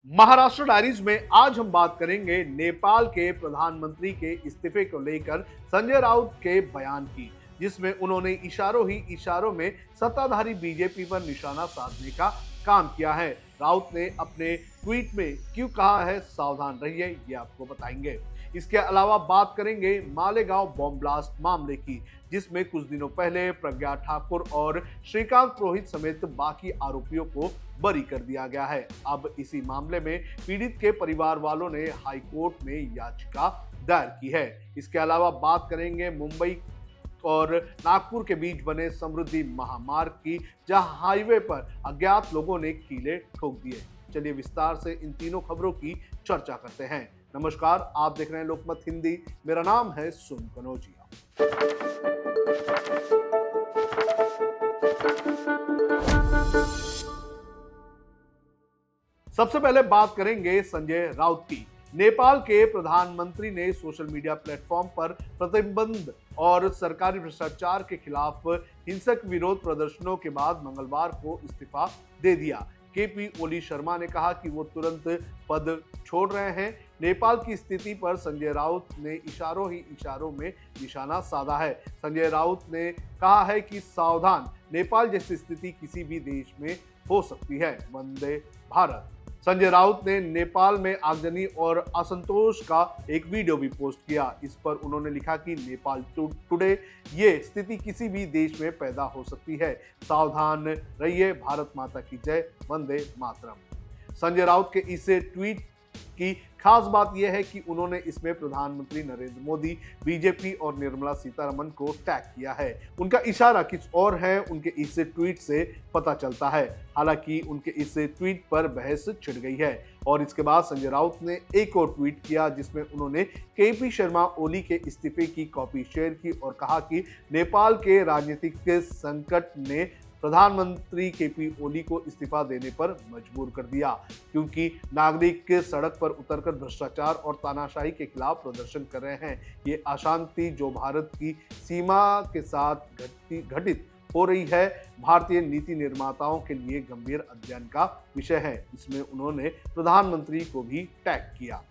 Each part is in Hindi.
महाराष्ट्र डायरीज में आज हम बात करेंगे नेपाल के प्रधानमंत्री के इस्तीफे को लेकर संजय राउत के बयान की, जिसमें उन्होंने इशारों ही इशारों में सत्ताधारी बीजेपी पर निशाना साधने का काम किया है। राउत ने अपने ट्वीट में क्यों कहा है सावधान रहिए, ये आपको बताएंगे। इसके अलावा बात करेंगे मालेगांव बॉम्ब ब्लास्ट मामले की, जिसमें कुछ दिनों पहले प्रज्ञा ठाकुर और श्रीकांत पुरोहित समेत बाकी आरोपियों को बरी कर दिया गया है। अब इसी मामले में पीड़ित के परिवार वालों ने हाई कोर्ट में याचिका दायर की है। इसके अलावा बात करेंगे मुंबई और नागपुर के बीच बने समृद्धि महामार्ग की, जहां हाईवे पर अज्ञात लोगों ने कीले ठोक दिए। चलिए विस्तार से इन तीनों खबरों की चर्चा करते हैं। नमस्कार, आप देख रहे हैं लोकमत हिंदी। मेरा नाम है सुन कनौजिया। सबसे पहले बात करेंगे संजय राउत की। नेपाल के प्रधानमंत्री ने सोशल मीडिया प्लेटफॉर्म पर प्रतिबंध और सरकारी भ्रष्टाचार के खिलाफ हिंसक विरोध प्रदर्शनों के बाद मंगलवार को इस्तीफा दे दिया। केपी ओली शर्मा ने कहा कि वो तुरंत पद छोड़ रहे हैं। नेपाल की स्थिति पर संजय राउत ने इशारों ही इशारों में निशाना साधा है। संजय राउत ने कहा है कि सावधान, नेपाल जैसी स्थिति किसी भी देश में हो सकती है। वंदे भारत। संजय राउत ने नेपाल में आगजनी और असंतोष का एक वीडियो भी पोस्ट किया। इस पर उन्होंने लिखा कि नेपाल टुडे, ये स्थिति किसी भी देश में पैदा हो सकती है। सावधान रहिए, भारत माता की जय, वंदे मातरम। संजय राउत के इस ट्वीट की खास बात यह है कि उन्होंने इसमें प्रधानमंत्री नरेंद्र मोदी, बीजेपी और निर्मला सीतारमण को टैग किया है। उनका इशारा किस और है, उनके इस ट्वीट से पता चलता है। हालांकि उनके इस ट्वीट पर बहस छिड़ गई है और इसके बाद संजय राउत ने एक और ट्वीट किया, जिसमें उन्होंने केपी शर्मा ओली के इस्तीफे की कॉपी शेयर की और कहा कि नेपाल के राजनीतिक संकट ने प्रधानमंत्री केपी ओली को इस्तीफा देने पर मजबूर कर दिया, क्योंकि नागरिक सड़क पर उतरकर भ्रष्टाचार और तानाशाही के खिलाफ प्रदर्शन कर रहे हैं। ये अशांति जो भारत की सीमा के साथ घटित हो रही है, भारतीय नीति निर्माताओं के लिए गंभीर अध्ययन का विषय है। इसमें उन्होंने प्रधानमंत्री को भी टैग किया।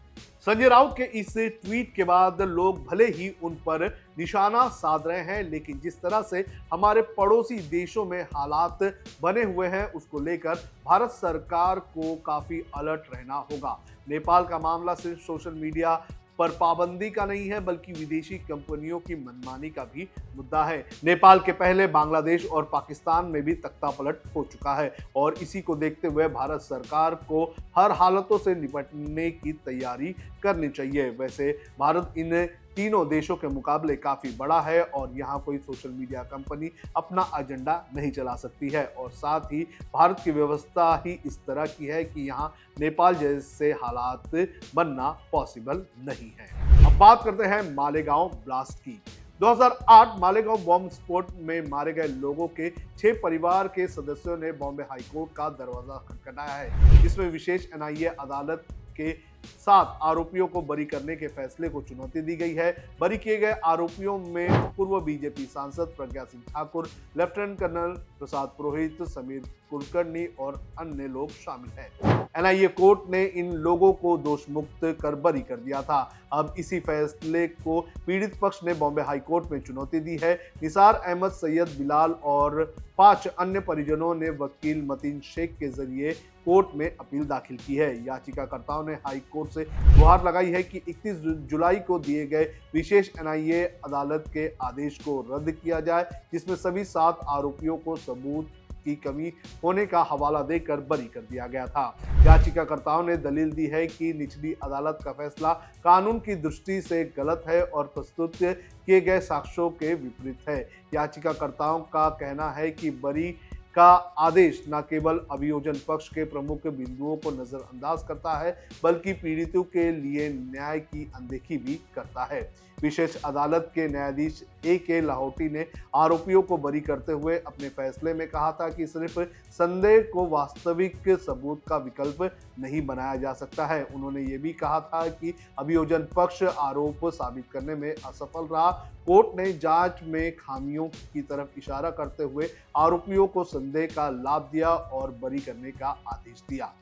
संजय राउत के इस ट्वीट के बाद लोग भले ही उन पर निशाना साध रहे हैं, लेकिन जिस तरह से हमारे पड़ोसी देशों में हालात बने हुए हैं, उसको लेकर भारत सरकार को काफी अलर्ट रहना होगा। नेपाल का मामला सिर्फ सोशल मीडिया पर पाबंदी का नहीं है, बल्कि विदेशी कंपनियों की मनमानी का भी मुद्दा है। नेपाल के पहले बांग्लादेश और पाकिस्तान में भी तख्तापलट हो चुका है और इसी को देखते हुए भारत सरकार को हर हालतों से निपटने की तैयारी करनी चाहिए। वैसे भारत इन तीनों देशों के मुकाबले काफी बड़ा है और यहाँ कोई सोशल मीडिया कंपनी अपना एजेंडा नहीं चला सकती है और साथ ही भारत की व्यवस्था ही इस तरह की है कि यहाँ नेपाल जैसे हालात बनना पॉसिबल नहीं है। अब बात करते हैं मालेगांव ब्लास्ट की। 2008 मालेगांव बॉम्ब स्फोट में मारे गए लोगों के 6 परिवार के सदस्यों ने बॉम्बे हाईकोर्ट का दरवाजा खटखटाया है, जिसमें विशेष एनआईए अदालत के 7 आरोपियों को बरी करने के फैसले को चुनौती दी गई है। बरी किए गए आरोपियों में पूर्व बीजेपी सांसद प्रज्ञा सिंह ठाकुर, लेफ्टिनेंट कर्नल प्रसाद पुरोहित, समीर कुलकर्णी और अन्य लोग शामिल हैं। एनआईए कोर्ट ने इन लोगों को दोष मुक्त कर बरी कर दिया था। अब इसी फैसले को पीड़ित पक्ष ने बॉम्बे हाईकोर्ट में चुनौती दी है। निसार अहमद, सैयद बिलाल और 5 अन्य परिजनों ने वकील मतीन शेख के जरिए कोर्ट में अपील दाखिल की है। याचिकाकर्ताओं ने हाई कोर्ट से गुहार लगाई है कि 31 जुलाई को दिए गए विशेष एनआईए अदालत के आदेश को रद्द किया जाए, जिसमें सभी 7 आरोपियों को सबूत की कमी होने का हवाला देकर बरी कर दिया गया था। याचिकाकर्ताओं ने दलील दी है कि निचली अदालत का फैसला कानून की दृष्टि से गलत है और प्रस्तुत किए गए साक्ष्यों के विपरीत है। याचिकाकर्ताओं का कहना है कि बरी का आदेश न केवल अभियोजन पक्ष के प्रमुख बिंदुओं को नजरअंदाज करता है, बल्कि पीड़ितों के लिए न्याय की अनदेखी भी करता है। विशेष अदालत के न्यायाधीश A.K. लाहौटी ने आरोपियों को बरी करते हुए अपने फैसले में कहा था कि सिर्फ संदेह को वास्तविक सबूत का विकल्प नहीं बनाया जा सकता है। उन्होंने ये भी कहा था कि अभियोजन पक्ष आरोप साबित करने में असफल रहा। कोर्ट ने जांच में खामियों की तरफ इशारा करते हुए आरोपियों को संदेह का लाभ दिया और बरी करने का आदेश दिया।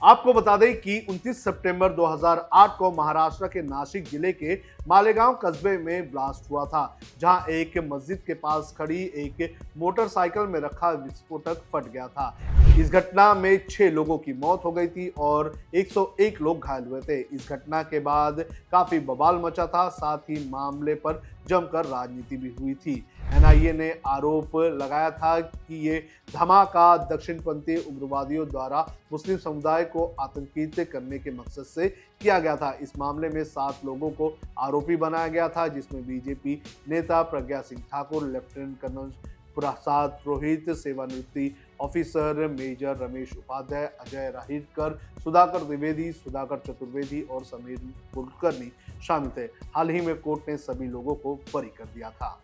आपको बता दें कि 29 सितंबर 2008 को महाराष्ट्र के नासिक जिले के मालेगांव कस्बे में ब्लास्ट हुआ था, जहां एक मस्जिद के पास खड़ी एक मोटरसाइकिल में रखा विस्फोटक फट गया था। इस घटना में 6 लोगों की मौत हो गई थी और 101 लोग घायल हुए थे। इस घटना के बाद काफी बवाल मचा था, साथ ही मामले पर जमकर राजनीति भी हुई थी। एनआईए ने आरोप लगाया था कि ये धमाका दक्षिणपंथी उग्रवादियों द्वारा मुस्लिम समुदाय को आतंकित करने के मकसद से किया गया था। इस मामले में 7 लोगों को आरोपी बनाया गया था, जिसमें बीजेपी नेता प्रज्ञा सिंह ठाकुर, लेफ्टिनेंट कर्नल प्रसाद पुरोहित, सेवानिवृत्ति ऑफिसर मेजर रमेश उपाध्याय, अजय राहिरकर, सुधाकर द्विवेदी, सुधाकर चतुर्वेदी और समीर कुलकर्णी शामिल थे। हाल ही में कोर्ट ने सभी लोगों को बरी कर दिया था।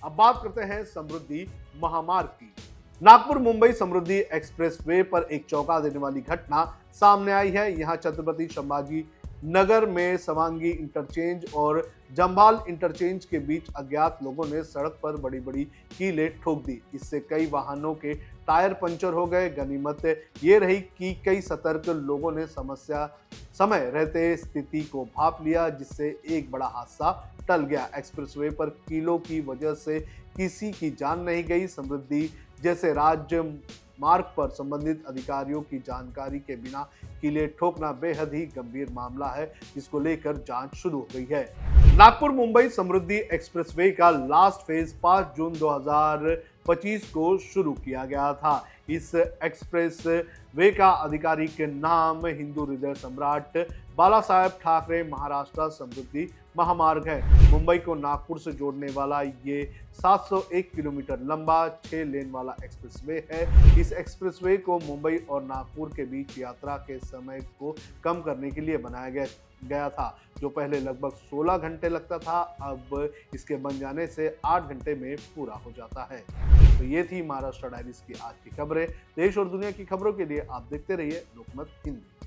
अब बात करते हैं समृद्धि महामार्ग की। नागपुर मुंबई समृद्धि एक्सप्रेसवे पर एक चौंका देने वाली घटना सामने आई है। यहां छत्रपति संभाजी नगर में सवांगी इंटरचेंज और जंभाल इंटरचेंज के बीच अज्ञात लोगों ने सड़क पर बड़ी बड़ी कीलें ठोक दी। इससे कई वाहनों के टायर पंचर हो गए। गनीमत ये रही कि कई सतर्क लोगों ने समय रहते स्थिति को भांप लिया, जिससे एक बड़ा हादसा टल गया। एक्सप्रेसवे पर कीलों की वजह से किसी की जान नहीं गई। समृद्धि जैसे राज्य मार्ग पर संबंधित अधिकारियों की जानकारी के बिना कीले ठोकना बेहद ही गंभीर मामला है, जिसको लेकर जांच शुरू हो गई है। नागपुर मुंबई समृद्धि एक्सप्रेसवे का लास्ट फेज 5 जून 2025 को शुरू किया गया था। इस एक्सप्रेस वे का आधिकारिक नाम हिंदू हृदय सम्राट बाला साहेब ठाकरे महाराष्ट्र समृद्धि महामार्ग है। मुंबई को नागपुर से जोड़ने वाला ये 701 किलोमीटर लंबा 6 लेन वाला एक्सप्रेसवे है। इस एक्सप्रेसवे को मुंबई और नागपुर के बीच यात्रा के समय को कम करने के लिए बनाया गया था, जो पहले लगभग 16 घंटे लगता था, अब इसके बन जाने से 8 घंटे में पूरा हो जाता है। तो ये थी महाराष्ट्र डायरीज की आज की खबरें। देश और दुनिया की खबरों के लिए आप देखते रहिए लोकमत हिंदी।